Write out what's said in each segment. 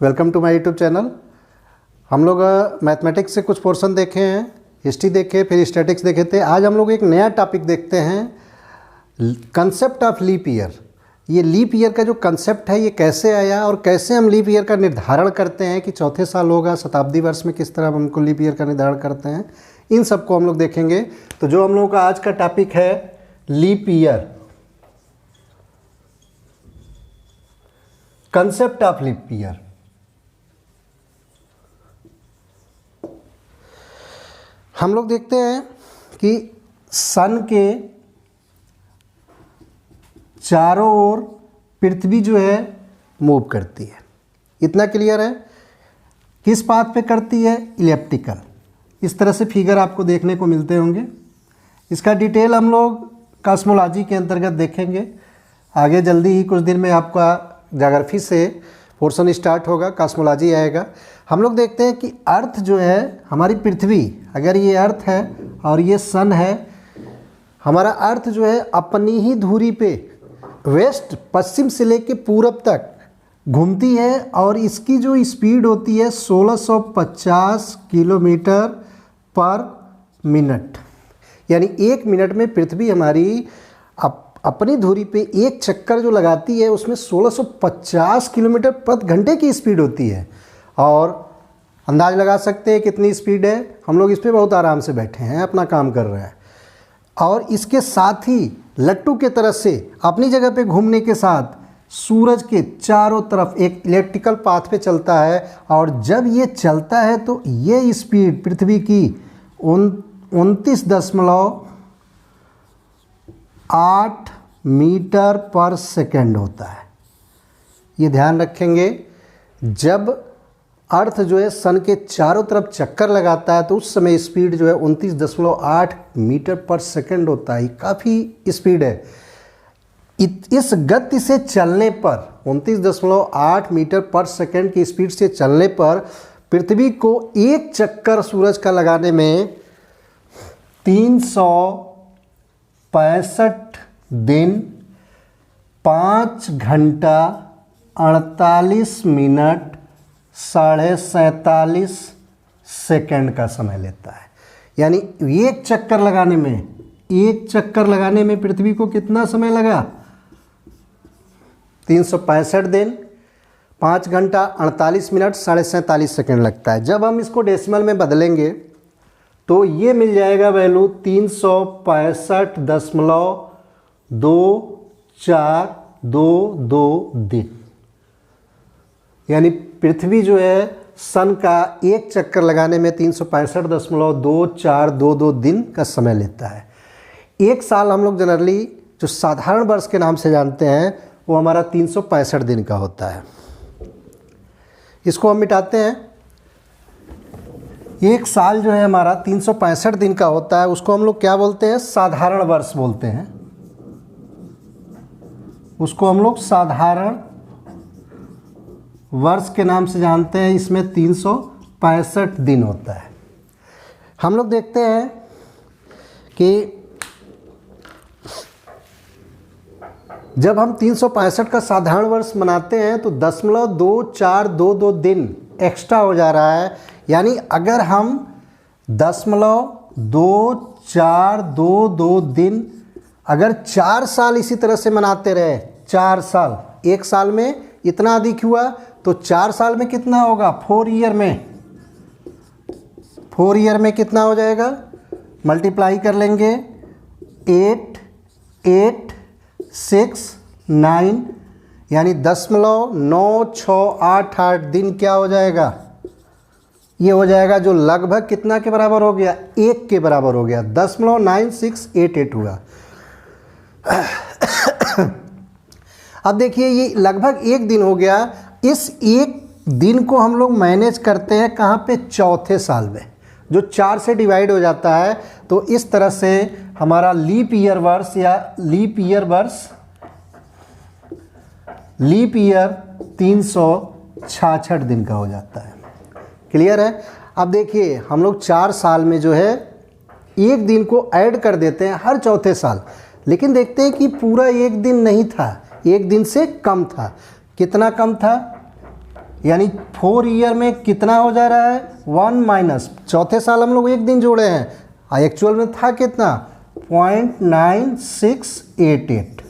Welcome to my YouTube channel. हम लोग mathematics से कुछ पोर्शन देखे हैं, हिस्ट्री देखे, फिर स्टैटिक्स देखे थे। आज हम लोग एक नया टॉपिक देखते हैं, कंसेप्ट ऑफ लीप ईयर। ये लीप ईयर का जो कंसेप्ट है ये कैसे आया और कैसे हम लीप ईयर का निर्धारण करते हैं कि चौथे साल होगा, शताब्दी वर्ष में किस तरह हमको लीप ईयर का निर्धारण करते हैं, इन सब को हम लोग देखेंगे। तो जो हम लोगों का आज का टॉपिक है leap year, concept of leap year. हम लोग देखते हैं कि सन के चारों ओर पृथ्वी जो है मूव करती है। इतना क्लियर है। किस पाथ पे करती है? इलिप्टिकल। इस तरह से फिगर आपको देखने को मिलते होंगे। इसका डिटेल हम लोग कॉस्मोलॉजी के अंतर्गत देखेंगे। आगे जल्दी ही कुछ दिन में आपका ज्योग्राफी से पोर्शन स्टार्ट होगा, कॉस्मोलॉजी आएगा। हम लोग देखते हैं कि अर्थ जो है, हमारी पृथ्वी, अगर ये अर्थ है और ये सन है, हमारा अर्थ जो है अपनी ही धुरी पे वेस्ट पश्चिम से लेके पूरब तक घूमती है और इसकी जो स्पीड होती है 1650 किलोमीटर पर मिनट। यानी एक मिनट में पृथ्वी हमारी अपनी धुरी पे एक चक्कर जो लगाती है उसमें 1650 किलोमीटर प्रति घंटे की स्पीड होती है। और अंदाज लगा सकते हैं कितनी स्पीड है। हम लोग इस पर बहुत आराम से बैठे हैं, अपना काम कर रहे हैं। और इसके साथ ही लट्टू के तरह से अपनी जगह पे घूमने के साथ सूरज के चारों तरफ एक इलेक्ट्रिकल पाथ पे चलता है। और जब ये चलता है तो ये स्पीड पृथ्वी की 29.8 मीटर पर सेकेंड होता है। ये ध्यान रखेंगे, जब अर्थ जो है सन के चारों तरफ चक्कर लगाता है तो उस समय स्पीड जो है 29.8 मीटर पर सेकेंड होता है। काफ़ी स्पीड है। इस गति से चलने पर 29.8 मीटर पर सेकेंड की स्पीड से चलने पर पृथ्वी को एक चक्कर सूरज का लगाने में 365 दिन, 5 घंटा 48 मिनट 47.5 सेकेंड का समय लेता है। यानी एक चक्कर लगाने में पृथ्वी को कितना समय लगा? 365 दिन, 5 घंटा 48 मिनट 47.5 सेकेंड लगता है। जब हम इसको डेसिमल में बदलेंगे तो ये मिल जाएगा वैल्यू 365.2422 दिन। यानी पृथ्वी जो है सन का एक चक्कर लगाने में 365.2422 दिन का समय लेता है। एक साल हम लोग जनरली जो साधारण वर्ष के नाम से जानते हैं वो हमारा 365 दिन का होता है। इसको हम मिटाते हैं। एक साल जो है हमारा 365 दिन का होता है, उसको हम लोग क्या बोलते हैं? साधारण वर्ष बोलते हैं। उसको हम लोग साधारण वर्ष के नाम से जानते हैं। इसमें 365 दिन होता है। हम लोग देखते हैं कि जब हम 365 का साधारण वर्ष मनाते हैं तो 0.2422 दिन एक्स्ट्रा हो जा रहा है। यानी अगर हम 0.2422 दिन अगर 4 साल इसी तरह से मनाते रहे, 4 साल, एक साल में इतना अधिक हुआ तो 4 साल में कितना होगा? 4 ईयर में कितना हो जाएगा? मल्टीप्लाई कर लेंगे। 8, 8, 6, 9 यानी 0.9688 दिन क्या हो जाएगा? ये हो जाएगा जो लगभग कितना के बराबर हो गया? 1 के बराबर हो गया। 0.9688 हुआ। अब देखिए ये लगभग 1 दिन हो गया। इस एक दिन को हम लोग मैनेज करते हैं कहाँ पे? चौथे साल में, जो 4 से डिवाइड हो जाता है। तो इस तरह से हमारा लीप ईयर वर्ष 366 दिन का हो जाता है। क्लियर है? अब देखिए हम लोग 4 साल में जो है एक दिन को ऐड कर देते हैं हर चौथे साल, लेकिन देखते हैं कि पूरा एक दिन नहीं था, एक दिन से कम था। कितना कम था? यानी 4 ईयर में कितना हो जा रहा है 1 माइनस, चौथे साल हम लोग एक दिन जोड़े हैं, एक्चुअल में था कितना 0.9688।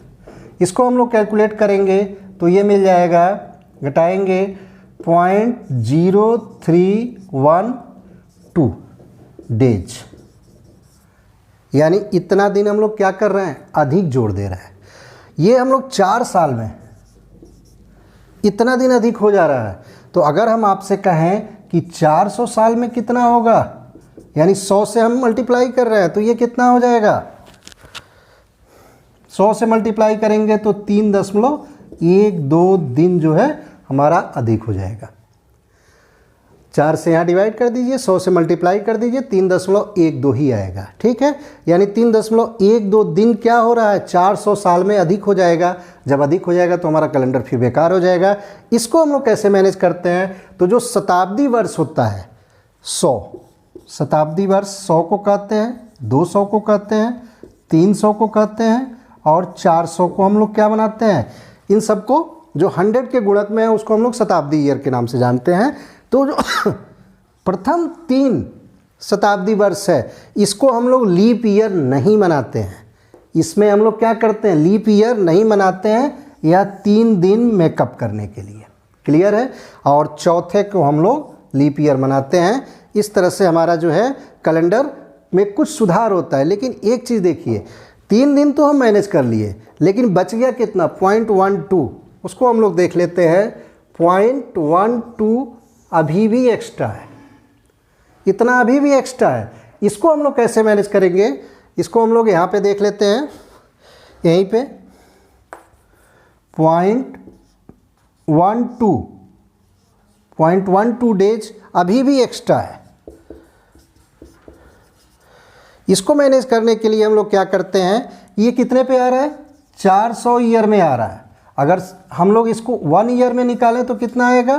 इसको हम लोग कैलकुलेट करेंगे तो ये मिल जाएगा, घटाएंगे 0.0312 डेज, यानी इतना दिन हम लोग क्या कर रहे हैं, अधिक जोड़ दे रहे हैं। ये हम लोग 4 साल में इतना दिन अधिक हो जा रहा है। तो अगर हम आपसे कहें कि 400 साल में कितना होगा, यानी 100 से हम मल्टीप्लाई कर रहे हैं, तो ये कितना हो जाएगा, 100 से मल्टीप्लाई करेंगे तो 3.12 दिन जो है हमारा अधिक हो जाएगा। 4 से यहाँ डिवाइड कर दीजिए, 100 से मल्टीप्लाई कर दीजिए, 3.12 ही आएगा। ठीक है, यानी 3.12 दिन क्या हो रहा है, 400 साल में अधिक हो जाएगा। जब अधिक हो जाएगा तो हमारा कैलेंडर फिर बेकार हो जाएगा। इसको हम लोग कैसे मैनेज करते हैं, तो जो शताब्दी वर्ष होता है 100, शताब्दी वर्ष 100 को कहते हैं, 200 को कहते हैं, 300 को कहते हैं और 400 को हम लोग क्या बनाते हैं, इन सबको जो 100 के गुणक में है उसको हम लोग शताब्दी ईयर के नाम से जानते हैं। तो जो प्रथम 3 शताब्दी वर्ष है इसको हम लोग लीप ईयर नहीं मनाते हैं। इसमें हम लोग क्या करते हैं, लीप ईयर नहीं मनाते हैं, या 3 दिन मेकअप करने के लिए। क्लियर है। और चौथे को हम लोग लीप ईयर मनाते हैं। इस तरह से हमारा जो है कैलेंडर में कुछ सुधार होता है। लेकिन एक चीज़ देखिए, 3 दिन तो हम मैनेज कर लिए, लेकिन बच गया कितना 0.12, उसको हम लोग देख लेते हैं। 0.12 अभी भी एक्स्ट्रा है, इतना अभी भी एक्स्ट्रा है। इसको हम लोग कैसे मैनेज करेंगे, इसको हम लोग यहाँ पे देख लेते हैं, यहीं पे 0.12 डेज अभी भी एक्स्ट्रा है। इसको मैनेज करने के लिए हम लोग क्या करते हैं, ये कितने पे आ रहा है, 400 ईयर में आ रहा है। अगर हम लोग इसको 1 ईयर में निकालें तो कितना आएगा,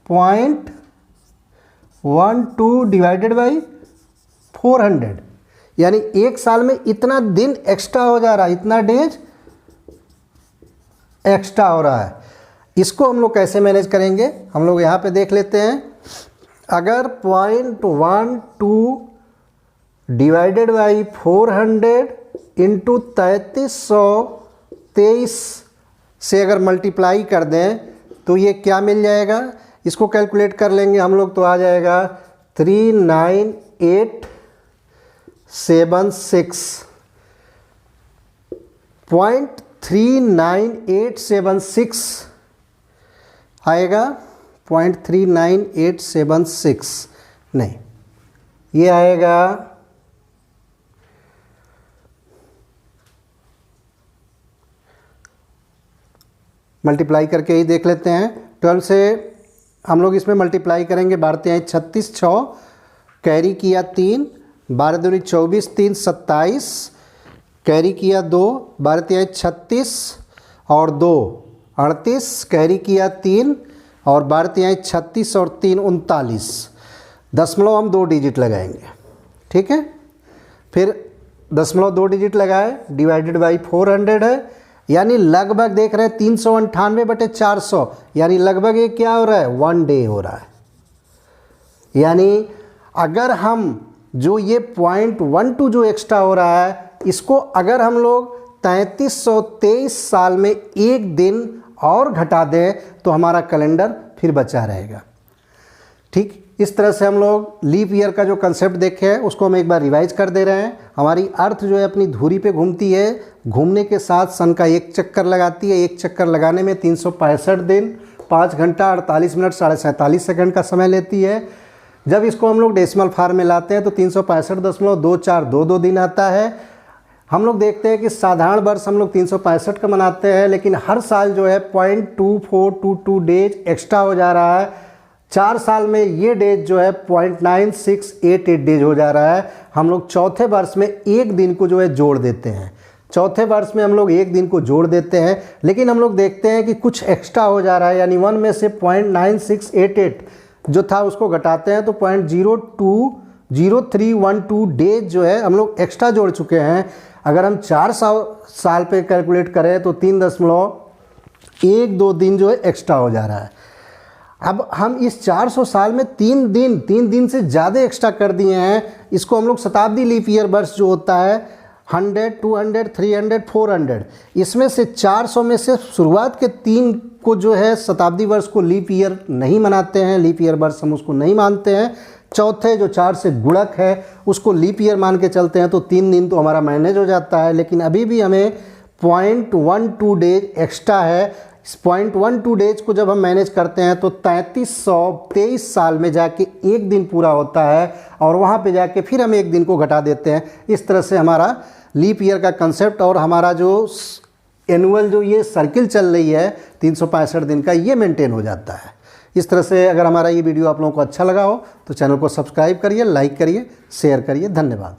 0.12 डिवाइडेड बाई 400, यानी एक साल में इतना दिन एक्स्ट्रा हो जा रहा है, इतना डेज एक्स्ट्रा हो रहा है। इसको हम लोग कैसे मैनेज करेंगे, हम लोग यहाँ पे देख लेते हैं। अगर 0.12 डिवाइडेड बाई 400 इंटू 3323 से अगर मल्टीप्लाई कर दें तो ये क्या मिल जाएगा, इसको कैलकुलेट कर लेंगे हम लोग तो आ जाएगा 0.39876 आएगा, 0.39876 नहीं, ये आएगा मल्टीप्लाई करके ही देख लेते हैं। 12 से हम लोग इसमें मल्टीप्लाई करेंगे, 12 36 6 कैरी किया 3, 12 दूनी 24 3 27 कैरी किया 2, 12 36 और 2 38 कैरी किया 3 और 12 36 और 3 39, दशमलव हम 2 डिजिट लगाएंगे। ठीक है, फिर दशमलव 2 डिजिट लगाए, डिवाइडेड बाई 400 है, यानी लगभग देख रहे हैं 398/400, यानी लगभग ये क्या हो रहा है, 1 डे हो रहा है। यानी अगर हम जो ये 0.12 जो एक्स्ट्रा हो रहा है, इसको अगर हम लोग 3323 साल में एक दिन और घटा दें तो हमारा कैलेंडर फिर बचा रहेगा। ठीक, इस तरह से हम लोग लीप ईयर का जो कंसेप्ट देखे हैं उसको हम एक बार रिवाइज कर दे रहे हैं। हमारी अर्थ जो है अपनी धुरी पे घूमती है, घूमने के साथ सन का एक चक्कर लगाती है। एक चक्कर लगाने में 365 दिन 5 घंटा 48 मिनट 47 सेकंड का समय लेती है। जब इसको हम लोग डेसिमल फॉर्म में लाते हैं तो 365.2422 दिन आता है। हम लोग देखते हैं कि साधारण वर्ष हम लोग 365 का मनाते हैं, लेकिन हर साल जो है 0.2422 डेज एक्स्ट्रा हो जा रहा है। 4 साल में ये डेज जो है 0.9688 डेज हो जा रहा है। हम लोग चौथे वर्ष में एक दिन को जो है जोड़ देते हैं, चौथे वर्ष में हम लोग एक दिन को जोड़ देते हैं, लेकिन हम लोग देखते हैं कि कुछ एक्स्ट्रा हो जा रहा है, यानी 1 में से 0.9688 जो था उसको घटाते हैं तो 0.0312 डेज जो है हम लोग एक्स्ट्रा जोड़ चुके हैं। अगर हम 4 साल पे कैलकुलेट करें तो 3.12 दिन जो है एक्स्ट्रा हो जा रहा है। अब हम इस 400 साल में 3 दिन से ज़्यादा एक्स्ट्रा कर दिए हैं। इसको हम लोग शताब्दी लीप ईयर वर्ष जो होता है 100, 200, 300, 400, इसमें से 400 में से शुरुआत के 3 को जो है शताब्दी वर्ष को लीप ईयर नहीं मनाते हैं, लीप ईयर वर्ष हम उसको नहीं मानते हैं। चौथे जो 4 से गुणक है उसको लीप ईयर मान के चलते हैं, तो 3 दिन तो हमारा मैनेज हो जाता है। लेकिन अभी भी हमें 0.12 डेज एक्स्ट्रा है। इस 0.12 डेज को जब हम मैनेज करते हैं तो 3323 साल में जाके एक दिन पूरा होता है, और वहाँ पे जाके फिर हम एक दिन को घटा देते हैं। इस तरह से हमारा लीप ईयर का कंसेप्ट और हमारा जो एनुअल जो ये सर्किल चल रही है 365 दिन का, ये मेंटेन हो जाता है। इस तरह से अगर हमारा ये वीडियो आप लोगों को अच्छा लगा हो तो चैनल को सब्सक्राइब करिए, लाइक करिए, शेयर करिए। धन्यवाद।